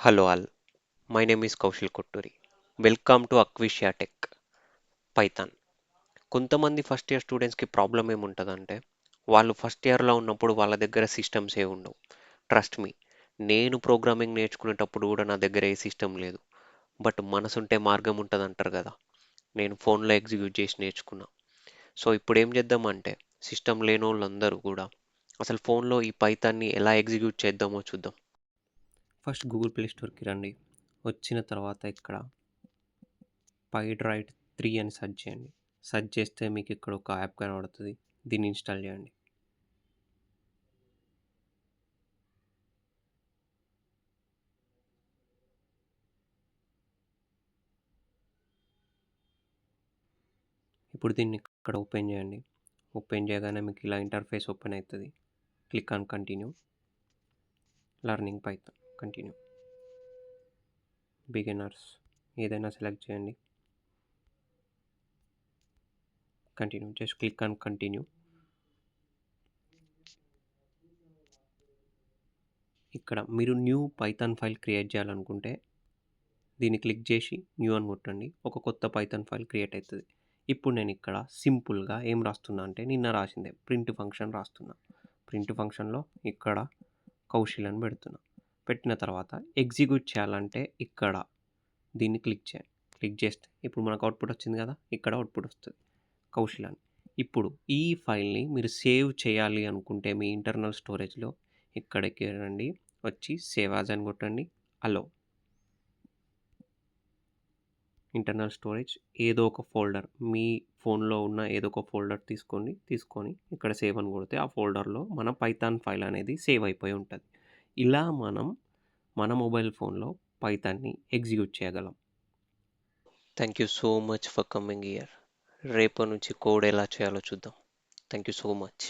Hello all, my name is Kaushal Kotturi. Welcome to Aquatia Tech Python. కొంతమంది first year స్టూడెంట్స్కి problem ఏముంటుందంటే వాళ్ళు first ఇయర్లో ఉన్నప్పుడు వాళ్ళ దగ్గర సిస్టమ్స్ ఏ ఉండవు. ట్రస్ట్ మీ, నేను ప్రోగ్రామింగ్ నేర్చుకునేటప్పుడు కూడా నా దగ్గర ఏ సిస్టమ్ లేదు. బట్ మనసుంటే మార్గం ఉంటుంది అంటారు కదా. నేను ఫోన్లో ఎగ్జిక్యూట్ చేసి నేర్చుకున్నా. సో ఇప్పుడు ఏం చేద్దామంటే సిస్టమ్ లేని వాళ్ళందరూ కూడా అసలు ఫోన్లో ఈ పైథాన్ని ఎలా ఎగ్జిక్యూట్ చేద్దామో చూద్దాం. ఫస్ట్ గూగుల్ ప్లే స్టోర్కి రండి. వచ్చిన తర్వాత ఇక్కడ పైడ్రైట్ 3 అని సెర్చ్ చేయండి. సెర్చ్ చేస్తే మీకు ఇక్కడ ఒక యాప్ కనబడుతుంది. దీన్ని ఇన్స్టాల్ చేయండి. ఇప్పుడు దీన్ని ఇక్కడ ఓపెన్ చేయండి. ఓపెన్ చేయగానే మీకు ఇలా ఇంటర్ఫేస్ ఓపెన్ అవుతుంది. Click on continue. Learning Python continue. Beginners ఏదైనా సెలెక్ట్ చేయండి. Continue. Just click on continue. ఇక్కడ మీరు న్యూ పైథాన్ ఫైల్ క్రియేట్ చేయాలనుకుంటే దీన్ని క్లిక్ చేసి న్యూ అని కొట్టండి. ఒక కొత్త పైథాన్ ఫైల్ క్రియేట్ అవుతుంది. ఇప్పుడు నేను ఇక్కడ సింపుల్గా ఏం రాస్తున్నా అంటే నిన్న రాసిందే ప్రింట్ ఫంక్షన్ రాస్తున్నా. ప్రింట్ ఫంక్షన్లో ఇక్కడ కౌశల్ అని పెడుతున్నా. పెట్టిన తర్వాత ఎగ్జిక్యూట్ చేయాలంటే ఇక్కడ దీన్ని క్లిక్ చేయండి. క్లిక్ చేస్తే ఇప్పుడు మనకు అవుట్పుట్ వచ్చింది కదా, ఇక్కడ అవుట్పుట్ వస్తుంది కౌశల్ అని. ఇప్పుడు ఈ ఫైల్ని మీరు సేవ్ చేయాలి అనుకుంటే మీ ఇంటర్నల్ స్టోరేజ్లో ఇక్కడికి రండి. వచ్చి సేవ్ యాజ్ అని కొట్టండి. అలో ఇంటర్నల్ స్టోరేజ్ ఏదో ఒక ఫోల్డర్ మీ ఫోన్లో ఉన్న ఏదో ఒక ఫోల్డర్ తీసుకొని ఇక్కడ సేవ్ అని కొడితే ఆ ఫోల్డర్లో మన పైథాన్ ఫైల్ అనేది సేవ్ అయిపోయి ఉంటుంది. ఇలా మనం మన మొబైల్ ఫోన్లో పైథాన్ని ఎగ్జిక్యూట్ చేయగలం. Thank you so much for coming here. రేపటి నుంచి కోడ్ ఎలా చేయాలో చూద్దాం. Thank you so much.